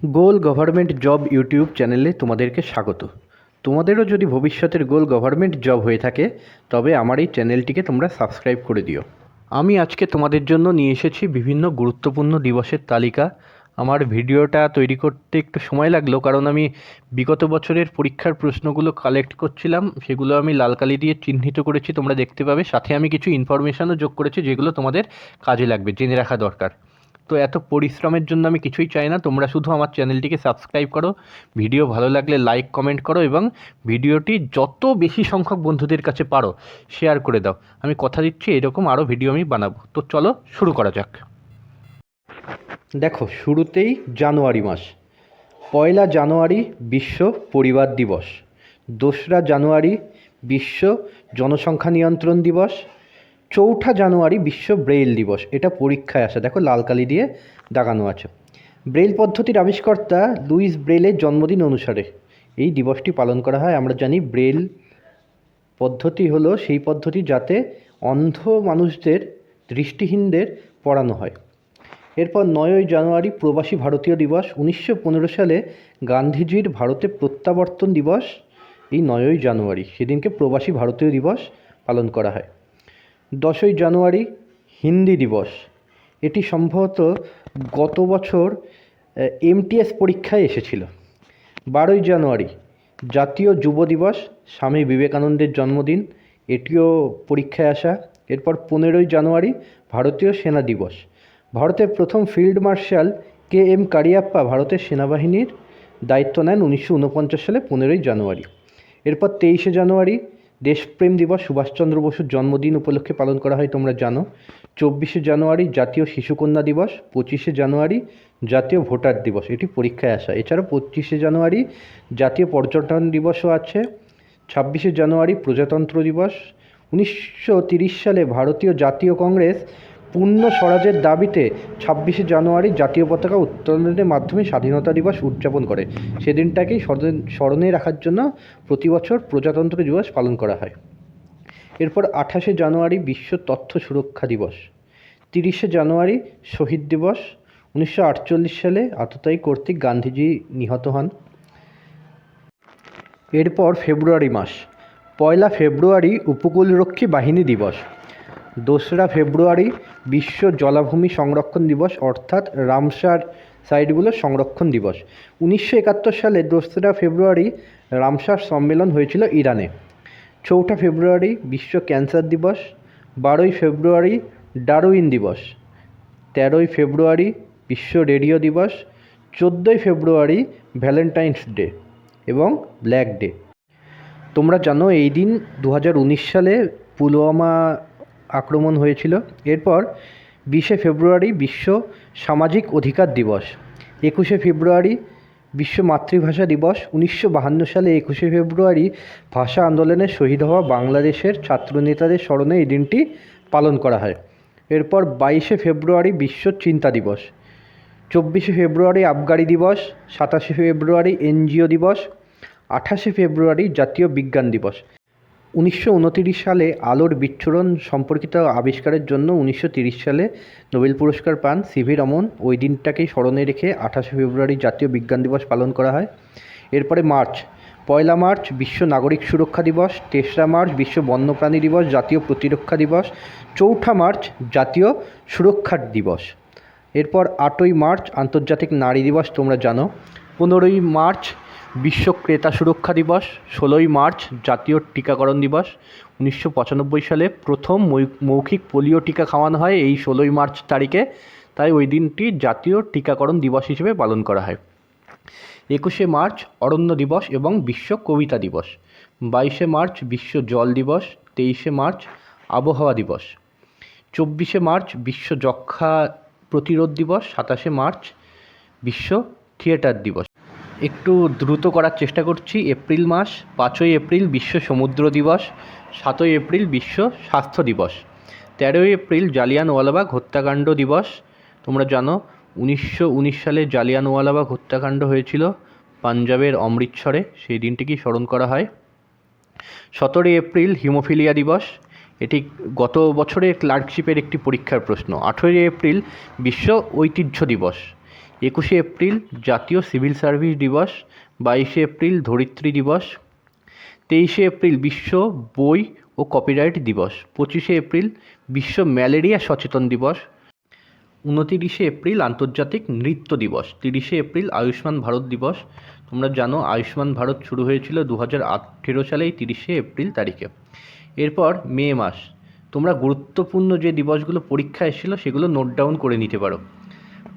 গোল government job YouTube চ্যানেলে তোমাদেরকে স্বাগত। তোমাদেরও যদি ভবিষ্যতের গোল গভর্নমেন্ট জব হয়ে থাকে তবে আমার এই চ্যানেলটিকে তোমরা সাবস্ক্রাইব করে দিও। আমি আজকে তোমাদের জন্য নিয়ে এসেছি বিভিন্ন গুরুত্বপূর্ণ দিবসের তালিকা। আমার ভিডিওটা তৈরি করতে একটু সময় লাগলো, কারণ আমি বিগত বছরের পরীক্ষার প্রশ্নগুলো কালেক্ট করছিলাম, সেগুলো আমি লাল কালি দিয়ে চিহ্নিত করেছি, তোমরা দেখতে পাবে। সাথে আমি কিছু ইনফরমেশানও যোগ করেছি যেগুলো তোমাদের কাজে লাগবে, জেনে রাখা দরকার। তো এত পরিশ্রমের জন্য আমি কিছুই চাই না, তোমরা শুধু আমার চ্যানেলটিকে সাবস্ক্রাইব করো, ভিডিও ভালো লাগলে লাইক কমেন্ট করো এবং ভিডিওটি যত বেশি সংখ্যক বন্ধুদের কাছে পারো শেয়ার করে দাও। আমি কথা দিচ্ছি এরকম আরও ভিডিও আমি বানাবো। তো চলো শুরু করা যাক। দেখো, শুরুতেই জানুয়ারি মাস। 1 জানুয়ারি বিশ্ব পরিবার দিবস, 2 জানুয়ারি বিশ্ব জনসংখ্যা নিয়ন্ত্রণ দিবস, 4 জানুয়ারি বিশ্ব ব্রেইল দিবস। এটা পরীক্ষায় আসে, দেখো লাল কালি দিয়ে দাগানো আছে। ব্রেইল পদ্ধতির আবিষ্কর্তা লুইস ব্রেইলের জন্মদিন অনুসারে এই দিবসটি পালন করা হয়। আমরা জানি ব্রেইল পদ্ধতি হলো সেই পদ্ধতি যাতে অন্ধ মানুষদের, দৃষ্টিহীনদের পড়ানো হয়। এরপর 9 জানুয়ারি প্রবাসী ভারতীয় দিবস। 1915 সালে গান্ধীজির ভারতে প্রত্যাবর্তন দিবস এই 9 জানুয়ারি, সেদিনকে প্রবাসী ভারতীয় দিবস পালন করা হয়। 10 জানুয়ারি হিন্দি দিবস। এটি সম্ভবত গত বছর এমটিএস পরীক্ষায় এসেছিল। 12 জানুয়ারি জাতীয় যুব দিবস, স্বামী বিবেকানন্দের জন্মদিন, এটিও পরীক্ষায় আসা। এরপর 15 জানুয়ারি ভারতীয় সেনা দিবস। ভারতের প্রথম ফিল্ড মার্শাল KM কারিয়াপ্পা ভারতের সেনাবাহিনীর দায়িত্ব নেন 1949 সালে 15 জানুয়ারি। এরপর 23 জানুয়ারি দেশপ্রেম দিবস, সুভাষচন্দ্র বসুর জন্মদিন উপলক্ষে পালন করা হয়, তোমরা জানো। 24 জানুয়ারি জাতীয় শিশুকন্যা দিবস। 25 জানুয়ারি জাতীয় ভোটার দিবস, এটি পরীক্ষায় আসা। এছাড়াও 25 জানুয়ারি জাতীয় পর্যটন দিবসও আছে। 26 জানুয়ারি প্রজাতন্ত্র দিবস। 1930 সালে ভারতীয় জাতীয় কংগ্রেস পূর্ণ স্বরাজের দাবিতে 26 জানুয়ারি জাতীয় পতাকা উত্তোলনের মাধ্যমে স্বাধীনতা দিবস উদযাপন করে। সেদিনটাকেই স্মরণে রাখার জন্য প্রতি বছর প্রজাতন্ত্র দিবস পালন করা হয়। এরপর 28 জানুয়ারি বিশ্ব তথ্য সুরক্ষা দিবস। 30 জানুয়ারি শহীদ দিবস। 1948 সালে আততায়ী কর্তৃক গান্ধীজি নিহত হন। এরপর ফেব্রুয়ারি মাস। 1 ফেব্রুয়ারি উপকূলরক্ষী বাহিনী দিবস। 2 ফেব্রুয়ারি বিশ্ব জলাভূমি সংরক্ষণ দিবস, অর্থাৎ রামসার সাইটগুলোর সংরক্ষণ দিবস। 1971 সালে 2 ফেব্রুয়ারি রামসার সম্মেলন হয়েছিল ইরানে। 4 ফেব্রুয়ারি বিশ্ব ক্যান্সার দিবস। 12 ফেব্রুয়ারি ডারউইন দিবস। 13 ফেব্রুয়ারি বিশ্ব রেডিও দিবস। 14 ফেব্রুয়ারি ভ্যালেন্টাইন্স ডে এবং ব্ল্যাক ডে। তোমরা জানো এই দিন 2019 সালে পুলওয়ামা আক্রমণ হয়েছিল। এরপর 20 ফেব্রুয়ারি বিশ্ব সামাজিক অধিকার দিবস। 21 ফেব্রুয়ারি বিশ্ব মাতৃভাষা দিবস। 1952 সালে 21 ফেব্রুয়ারি ভাষা আন্দোলনে শহীদ হওয়া বাংলাদেশের ছাত্রনেতাদের স্মরণে এই দিনটি পালন করা হয়। এরপর 22 ফেব্রুয়ারি বিশ্ব চিন্তা দিবস। 24 ফেব্রুয়ারি আবগারি দিবস। 27 ফেব্রুয়ারি এনজিও দিবস। 28 ফেব্রুয়ারি জাতীয় বিজ্ঞান দিবস। 1929 সালে আলোর বিচ্ছুরণ সম্পর্কিত আবিষ্কারের জন্য 1930 সালে নোবেল পুরস্কার পান সিভি রমন। ওই দিনটাকেই স্মরণে রেখে 28 ফেব্রুয়ারি জাতীয় বিজ্ঞান দিবস পালন করা হয়। এরপরে মার্চ। 1 মার্চ বিশ্ব নাগরিক সুরক্ষা দিবস। 3 মার্চ বিশ্ব বন্যপ্রাণী দিবস, জাতীয় প্রতিরক্ষা দিবস। 4 মার্চ জাতীয় সুরক্ষা দিবস। এরপর 8 মার্চ আন্তর্জাতিক নারী দিবস, তোমরা জানো। 15 মার্চ বিশ্ব ক্রেতা সুরক্ষা দিবস। 16 মার্চ জাতীয় টিকাকরণ দিবস। 1995 সালে প্রথম মৌখিক পোলিও টিকা খাওয়ানো হয় এই 16 মার্চ তারিখে, তাই ওই দিনটি জাতীয় টিকাকরণ দিবস হিসেবে পালন করা হয়। 21 মার্চ অরণ্য দিবস এবং বিশ্ব কবিতা দিবস। 22 মার্চ বিশ্ব জল দিবস। 23 মার্চ আবহাওয়া দিবস। 24 মার্চ বিশ্ব যক্ষ্মা প্রতিরোধ দিবস। 27 মার্চ বিশ্ব থিয়েটার দিবস। একটু দ্রুত করার চেষ্টা করছি। এপ্রিল মাস। 5 এপ্রিল বিশ্ব সমুদ্র দিবস। 7 এপ্রিল বিশ্ব স্বাস্থ্য দিবস। 13 এপ্রিল জালিয়ানওয়ালাবাগ হত্যাকাণ্ড দিবস। তোমরা জানো 1919 সালে জালিয়ানওয়ালাবাগ হত্যাকাণ্ড হয়েছিল পাঞ্জাবের অমৃতসরে, সেই দিনটিকেই স্মরণ করা হয়। 17 এপ্রিল হিমোফিলিয়া দিবস, এটি গত বছরের ক্লার্কশিপের একটি পরীক্ষার প্রশ্ন। 18 এপ্রিল বিশ্ব ঐতিহ্য দিবস। 21শে এপ্রিল জাতীয় সিভিল সার্ভিস দিবস, 22শে এপ্রিল ধরিত্রী দিবস, 23শে এপ্রিল বিশ্ব বই ও কপিরাইট দিবস, 25শে এপ্রিল বিশ্ব ম্যালেরিয়া সচেতন দিবস, 29শে এপ্রিল আন্তর্জাতিক নৃত্য দিবস, 30শে এপ্রিল আয়ুষ্মান ভারত দিবস। তোমরা জানো আয়ুষ্মান ভারত শুরু হয়েছিল 2018 সালে 30শে এপ্রিল তারিখে। এরপর মে মাস, তোমরা গুরুত্বপূর্ণ যে দিবসগুলো পরীক্ষা এসেছিলো সেগুলো নোট ডাউন করে নিতে পারো।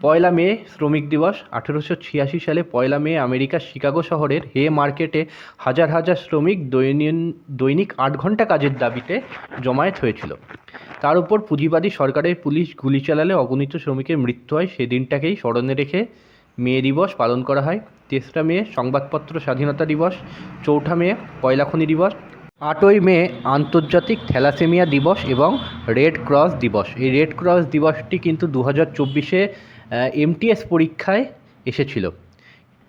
পয়লা মে শ্রমিক দিবস, 1886 সালে পয়লা মে আমেরিকার শিকাগো শহরের হে মার্কেটে হাজার হাজার শ্রমিক দৈনিক 8 ঘন্টা কাজের দাবিতে জমায়েত হয়েছিল। তার উপর পুঁজিবাদী সরকারের পুলিশ গুলি চালালে অগণিত শ্রমিকের মৃত্যু হয়। সেদিনটাকেই স্মরণে রেখে মে দিবস পালন করা হয়। 3রা মে সংবাদপত্র স্বাধীনতা দিবস, 4ঠা মে কয়লা খনি দিবস, 8ই মে আন্তর্জাতিক থ্যালাসেমিয়া দিবস এবং রেড ক্রস দিবস। এই রেড ক্রস দিবসটি কিন্তু 2024-এ MTS পরীক্ষায় এসেছিল।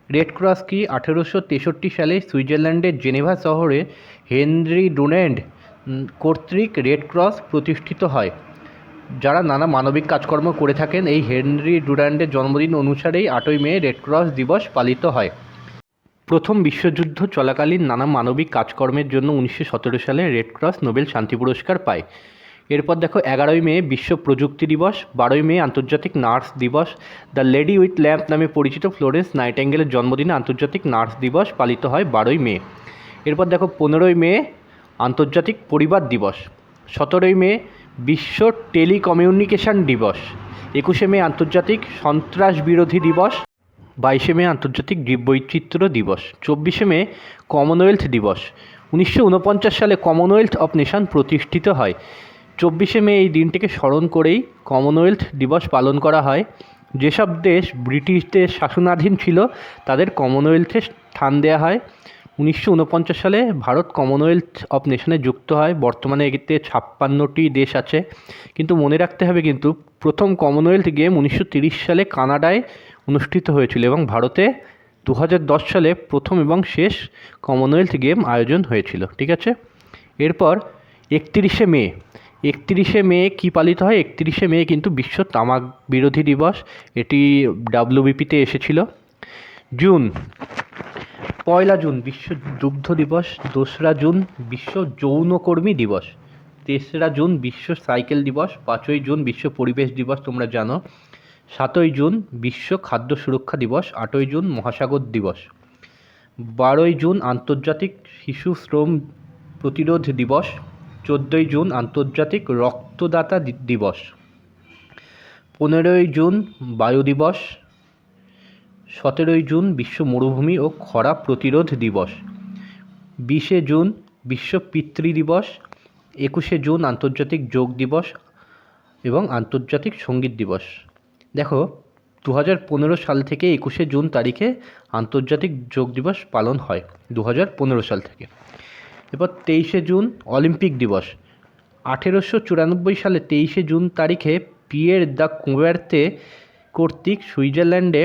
রেড ক্রস কি? 1863 সালে সুইজারল্যান্ডের জেনেভা শহরে হেনরি ডুনান্ট কর্তৃক রেড ক্রস প্রতিষ্ঠিত হয়, যারা নানা মানবিক কাজকর্ম করে থাকেন। এই হেনরি ডুনান্টের জন্মদিন অনুসারেই 8ই মে রেড ক্রস দিবস পালিত হয়। প্রথম বিশ্বযুদ্ধ চলাকালীন নানা মানবিক কাজকর্মের জন্য 1917 সালে রেড ক্রস নোবেল শান্তি পুরস্কার পায়। এরপর দেখো 11ই মে বিশ্ব প্রযুক্তি দিবস, 12ই মে আন্তর্জাতিক নার্স দিবস। দ্য লেডি উইথ ল্যাম্প নামে পরিচিত ফ্লোরেন্স নাইটিঙ্গেলের জন্মদিনে আন্তর্জাতিক নার্স দিবস পালিত হয় 12ই মে। এরপর দেখো 15ই মে আন্তর্জাতিক পরিবার দিবস, 17ই মে বিশ্ব টেলিকমিউনিকেশন দিবস, 21শে মে আন্তর্জাতিক সন্ত্রাস বিরোধী দিবস, 22শে মে আন্তর্জাতিক জীববৈচিত্র্য দিবস, 24শে মে কমনওয়েলথ দিবস। 1949 সালে কমনওয়েলথ অফ নেশন প্রতিষ্ঠিত হয়। 24শে মে এই দিনটিকে স্মরণ করেই কমনওয়েলথ দিবস পালন করা হয়। যেসব দেশ ব্রিটিশদের শাসনাধীন ছিল তাদের কমনওয়েলথে স্থান দেওয়া হয়। 1949 সালে ভারত কমনওয়েলথ অফ নেশনে যুক্ত হয়। বর্তমানে এতে 56টি দেশ আছে। কিন্তু মনে রাখতে হবে কিন্তু প্রথম কমনওয়েলথ গেম 1930 সালে কানাডায় অনুষ্ঠিত হয়েছিল এবং ভারতে 2010 সালে প্রথম এবং শেষ কমনওয়েলথ গেম আয়োজন হয়েছিল। ঠিক আছে। এরপর 31শে মে কী পালিত হয়? 31শে মে কিন্তু বিশ্ব তামাক বিরোধী দিবস। এটি WBPতে এসেছিল। জুন, 1 জুন বিশ্ব দুগ্ধ দিবস, 2রা জুন বিশ্ব যৌনকর্মী দিবস, 3রা জুন বিশ্ব সাইকেল দিবস, 5ই জুন বিশ্ব পরিবেশ দিবস তোমরা জানো, 7ই জুন বিশ্ব খাদ্য সুরক্ষা দিবস, 8ই জুন মহাসাগর দিবস, 12ই জুন আন্তর্জাতিক শিশু শ্রম প্রতিরোধ দিবস, 14ই জুন আন্তর্জাতিক রক্তদাতা দিবস, 15ই জুন বায়ু দিবস, 17ই জুন বিশ্ব মরুভূমি ও খরা প্রতিরোধ দিবস, 20শে জুন বিশ্ব পিতৃ দিবস, 21শে জুন আন্তর্জাতিক যোগ দিবস এবং আন্তর্জাতিক সঙ্গীত দিবস। দেখো 2015 সাল থেকে 21শে জুন তারিখে আন্তর্জাতিক যোগ দিবস পালন হয় 2015 সাল থেকে। এরপর 23শে জুন অলিম্পিক দিবস। 1894 সালে 23শে জুন তারিখে পিয়ের দ্য কুবেরতে কর্তৃক সুইজারল্যান্ডে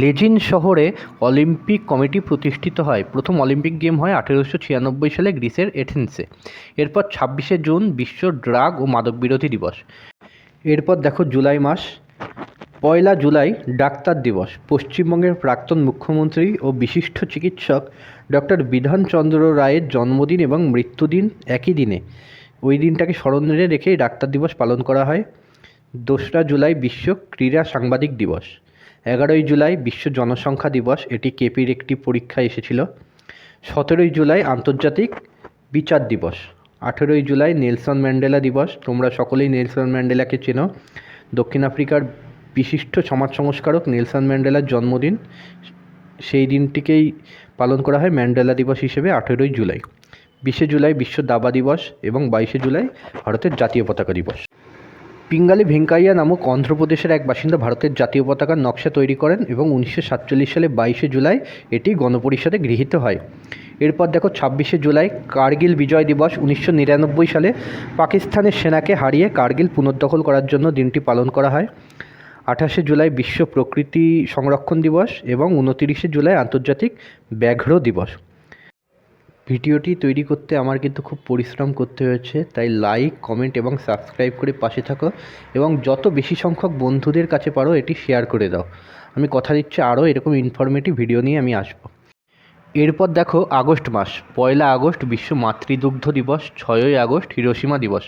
লেজিন শহরে অলিম্পিক কমিটি প্রতিষ্ঠিত হয়। প্রথম অলিম্পিক গেম হয় 1896 সালে গ্রিসের এথেন্সে। এরপর 26শে জুন বিশ্ব ড্রাগ ও মাদক বিরোধী দিবস। এরপর দেখো জুলাই মাস, 1 জুলাই ডাক্তার দিবস। পশ্চিমবঙ্গের প্রাক্তন মুখ্যমন্ত্রী ও বিশিষ্ট চিকিৎসক ডক্টর বিধানচন্দ্র রায়ের জন্মদিন এবং মৃত্যুদিন একই দিনে। ওই দিনটাকে স্মরণে রেখেই ডাক্তার দিবস পালন করা হয়। 2রা জুলাই বিশ্ব ক্রীড়া সাংবাদিক দিবস, 11ই জুলাই বিশ্ব জনসংখ্যা দিবস। এটি কেপির একটি পরীক্ষা এসেছিল। 17ই জুলাই আন্তর্জাতিক বিচার দিবস, 18ই জুলাই নেলসন ম্যান্ডেলা দিবস। তোমরা সকলেই নেলসন ম্যান্ডেলাকে চেনো। দক্ষিণ আফ্রিকার বিশিষ্ট সমাজ সংস্কারক নেলসন ম্যান্ডেলার জন্মদিন, সেই দিনটিকেই পালন করা হয় ম্যান্ডেলা দিবস হিসেবে 18ই জুলাই। 20শে জুলাই বিশ্ব দাবা দিবস এবং 22শে জুলাই ভারতের জাতীয় পতাকা দিবস। পিঙ্গালি ভেঙ্কাইয়া নামক অন্ধ্রপ্রদেশের এক বাসিন্দা ভারতের জাতীয় পতাকার নকশা তৈরি করেন এবং 1947 সালে 22শে জুলাই এটি গণপরিষদে গৃহীত হয়। এরপর দেখো 26শে জুলাই কার্গিল বিজয় দিবস। 1999 সালে পাকিস্তানের সেনাকে হারিয়ে কার্গিল পুনর্দখল করার জন্য দিনটি পালন করা হয়। 28শে জুলাই বিশ্ব প্রকৃতি সংরক্ষণ দিবস এবং 29শে জুলাই আন্তর্জাতিক ব্যাঘ্র দিবস। ভিডিওটি তৈরি করতে আমার কিন্তু খুব পরিশ্রম করতে হয়েছে, তাই লাইক, কমেন্ট এবং সাবস্ক্রাইব করে পাশে থাকো এবং যত বেশি সংখ্যক বন্ধুদের কাছে পারো এটি শেয়ার করে দাও। আমি কথা দিচ্ছি আরও এরকম ইনফরমেটিভ ভিডিও নিয়ে আমি আসবো। এরপর দেখো আগস্ট মাস। 1 আগস্ট বিশ্ব মাতৃদুগ্ধ দিবস, 6 আগস্ট হিরোশিমা দিবস।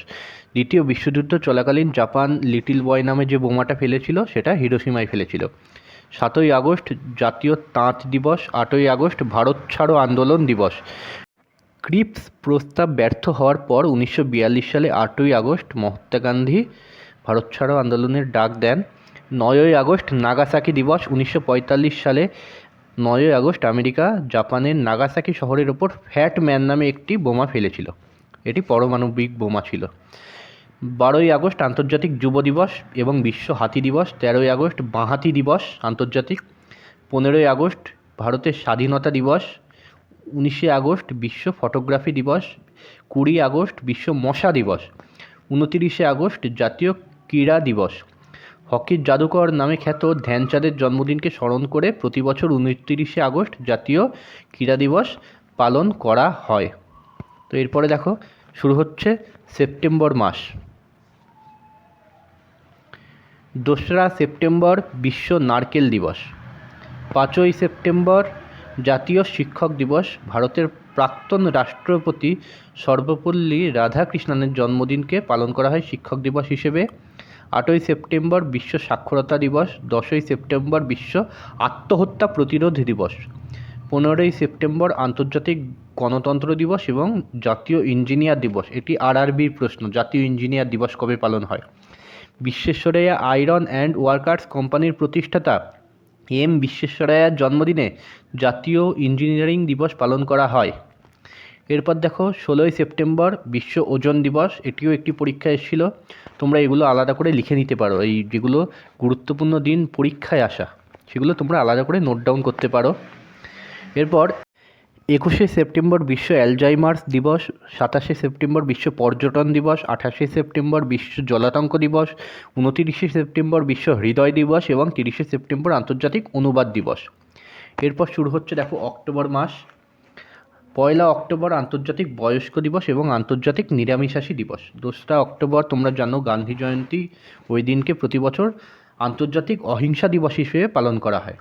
দ্বিতীয় বিশ্বযুদ্ধ চলাকালীন জাপান লিটল বয় নামে যে বোমাটা ফেলেছিল সেটা হিরোশিমায় ফেলেছিল। 7 আগস্ট জাতীয় তাঁত দিবস, 8 আগস্ট ভারত ছাড়ো আন্দোলন দিবস। ক্রিপস প্রস্তাব ব্যর্থ হওয়ার পর 1942 সালে 8 আগস্ট মহাত্মা গান্ধী ভারত ছাড়ো আন্দোলনের ডাক দেন। 9 আগস্ট নাগাসাকি দিবস, 1945 সালে 9 আগস্ট আমেরিকা জাপানের নাগাসাকি শহরের ওপর ফ্যাট ম্যান নামে একটি বোমা ফেলেছিল। এটি পারমাণবিক বোমা ছিল। 12 আগস্ট আন্তর্জাতিক যুব দিবস এবং বিশ্ব হাতি দিবস। 13 আগস্ট বাঁহাতি দিবস আন্তর্জাতিক। 15 আগস্ট ভারতের স্বাধীনতা দিবস। 19 আগস্ট বিশ্ব ফটোগ্রাফি দিবস। 20 আগস্ট বিশ্ব মশা দিবস। 29 আগস্ট জাতীয় ক্রীড়া দিবস। হকির জাদুকর নামে খ্যাত ধ্যানচাঁদের জন্মদিনকে স্মরণ করে প্রতি বছর 29 আগস্ট জাতীয় ক্রীড়া দিবস পালন করা হয়। তো এরপরে দেখো শুরু হচ্ছে সেপ্টেম্বর মাস। 2 সেপ্টেম্বর বিশ্ব নারকেল দিবস। 5 সেপ্টেম্বর জাতীয় শিক্ষক দিবস। ভারতের প্রাক্তন রাষ্ট্রপতি সর্বপল্লী রাধাকৃষ্ণনের জন্মদিনকে পালন করা হয় শিক্ষক দিবস হিসেবে। 8 সেপ্টেম্বর বিশ্ব সাক্ষরতা দিবস। 10 সেপ্টেম্বর বিশ্ব আত্মহত্যা প্রতিরোধ দিবস। 15 সেপ্টেম্বর আন্তর্জাতিক গণতন্ত্র দিবস এবং জাতীয় ইঞ্জিনিয়ার দিবস। এটি আরআরবির প্রশ্ন, জাতীয় ইঞ্জিনিয়ার দিবস কবে পালন হয়? বিশ্বেশ্বরাইয়া আয়রন অ্যান্ড ওয়ার্কার্স কোম্পানির প্রতিষ্ঠাতা এম বিশ্বেশ্বরাইয়ার জন্মদিনে জাতীয় ইঞ্জিনিয়ারিং দিবস পালন করা হয়। এরপর দেখো 16 সেপ্টেম্বর বিশ্ব ওজন দিবস। এটিও একটি পরীক্ষা এসেছিল, তোমরা এগুলো আলাদা করে লিখে নিতে পারো। এই যেগুলো গুরুত্বপূর্ণ দিন পরীক্ষায় আসা সেগুলো তোমরা আলাদা করে নোট ডাউন করতে পারো। এরপর 21 সেপ্টেম্বর বিশ্ব অ্যালজাইমার্স দিবস। 27 সেপ্টেম্বর বিশ্ব পর্যটন দিবস। 28 সেপ্টেম্বর বিশ্ব জলাতঙ্ক দিবস। 29 সেপ্টেম্বর বিশ্ব হৃদয় দিবস এবং 30 সেপ্টেম্বর আন্তর্জাতিক অনুবাদ দিবস। এরপর শুরু হচ্ছে দেখো অক্টোবর মাস। 1 অক্টোবর আন্তর্জাতিক বয়স্ক দিবস এবং আন্তর্জাতিক নিরামিষাশী দিবস। 2 অক্টোবর তোমরা জানো গান্ধী জয়ন্তী, ওই দিনকে প্রতি বছর আন্তর্জাতিক অহিংসা দিবস হিসেবে পালন করা হয়।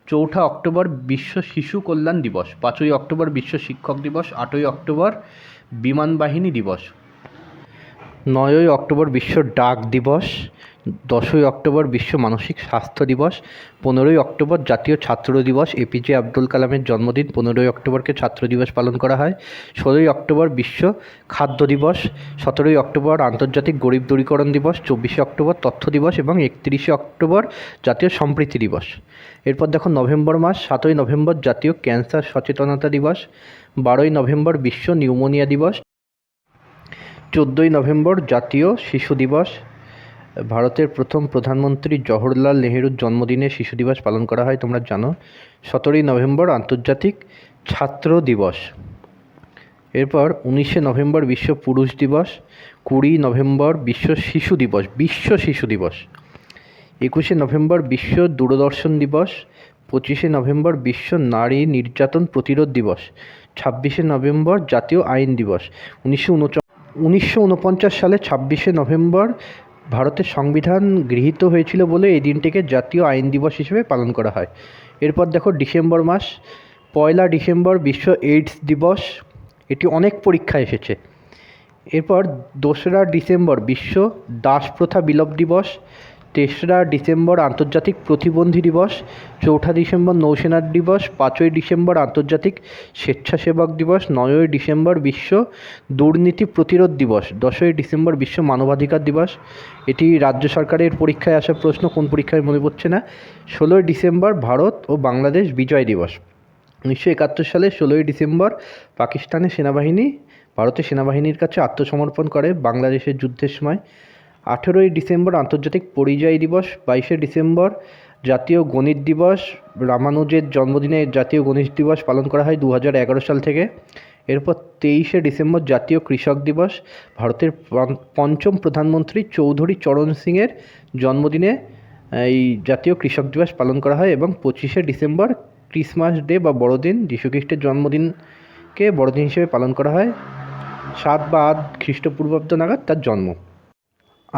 4 অক্টোবর বিশ্ব শিশু কল্যাণ দিবস। 5 অক্টোবর বিশ্ব শিক্ষক দিবস। 8 অক্টোবর বিমান বাহিনী দিবস। 9 অক্টোবর বিশ্ব ডাক দিবস। 10 অক্টোবর বিশ্ব মানসিক স্বাস্থ্য দিবস। 15 অক্টোবর জাতীয় ছাত্র দিবস। এপিজে আব্দুল কালামের জন্মদিন। 15 অক্টোবরকে ছাত্র দিবস পালন করা হয়। 16 অক্টোবর বিশ্ব খাদ্য দিবস। 17 অক্টোবর আন্তর্জাতিক গরিব দূরীকরণ দিবস। 24 অক্টোবর তথ্য দিবস এবং 31 অক্টোবর জাতীয় সম্প্রীতি দিবস। এরপর দেখো নভেম্বর মাস। 7 নভেম্বর জাতীয় ক্যান্সার সচেতনতা দিবস। 12 নভেম্বর বিশ্ব নিউমোনিয়া দিবস। 14 নভেম্বর জাতীয় শিশু দিবস। ভারতের প্রথম প্রধানমন্ত্রী জওহরলাল নেহেরুর জন্মদিনে শিশু দিবস পালন করা হয়, তোমরা জানো। 17 নভেম্বর আন্তর্জাতিক ছাত্র দিবস। এরপর 19 নভেম্বর বিশ্ব পুরুষ দিবস। 20 নভেম্বর বিশ্ব শিশু দিবস, বিশ্ব শিশু দিবস। 21 নভেম্বর বিশ্ব দূরদর্শন দিবস। 25 নভেম্বর বিশ্ব নারী নির্যাতন প্রতিরোধ দিবস। 26 নভেম্বর জাতীয় আইন দিবস। 1949 সালে 26 নভেম্বর ভারতের সংবিধান গৃহীত হয়েছিল বলে এই দিনটিকে জাতীয় আইন দিবস হিসেবে পালন করা হয়। এরপর দেখো ডিসেম্বর মাস। 1 ডিসেম্বর বিশ্ব এইডস দিবস। এটি অনেক পরীক্ষা এসেছে। এরপর 2 ডিসেম্বর বিশ্ব দাস প্রথা বিলোপ দিবস। 3 ডিসেম্বর আন্তর্জাতিক প্রতিবন্ধী দিবস। 4 ডিসেম্বর নৌসেনা দিবস। 5 ডিসেম্বর আন্তর্জাতিক স্বেচ্ছাসেবক দিবস। 9 ডিসেম্বর বিশ্ব দুর্নীতি প্রতিরোধ দিবস। 10 ডিসেম্বর বিশ্ব মানবাধিকার দিবস। এটি রাজ্য সরকারের পরীক্ষায় আসা প্রশ্ন, কোন পরীক্ষায় মনে পড়ছে না। 16 ডিসেম্বর ভারত ও বাংলাদেশ বিজয় দিবস। 1971 সালে 16 ডিসেম্বর পাকিস্তানের সেনাবাহিনী ভারতের সেনাবাহিনীর কাছে আত্মসমর্পণ করে বাংলাদেশের যুদ্ধের সময়। 18 ডিসেম্বর আন্তর্জাতিক পরিযায়ী দিবস। 22 ডিসেম্বর জাতীয় গণিত দিবস। রামানুজের জন্মদিনে জাতীয় গণিত দিবস পালন করা হয় 2011 সাল থেকে। এরপর 23 ডিসেম্বর জাতীয় কৃষক দিবস। ভারতের পঞ্চম প্রধানমন্ত্রী চৌধুরী চরণ সিংয়ের জন্মদিনে এই জাতীয় কৃষক দিবস পালন করা হয়। এবং 25 ডিসেম্বর ক্রিসমাস ডে বা বড়দিন, যীশুখ্রিস্টের জন্মদিন তারিখকে বড়দিন হিসেবে পালন করা হয়। 7 বা 8 খ্রিস্টপূর্বাব্দ নাগাদ তার জন্ম।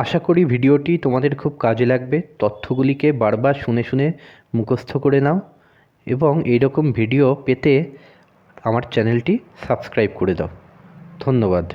আশা করি ভিডিওটি তোমাদের খুব কাজে লাগবে। তথ্যগুলিকে বারবার শুনে শুনে মুখস্থ করে নাও এবং এইরকম ভিডিও পেতে আমার চ্যানেলটি সাবস্ক্রাইব করে দাও। ধন্যবাদ।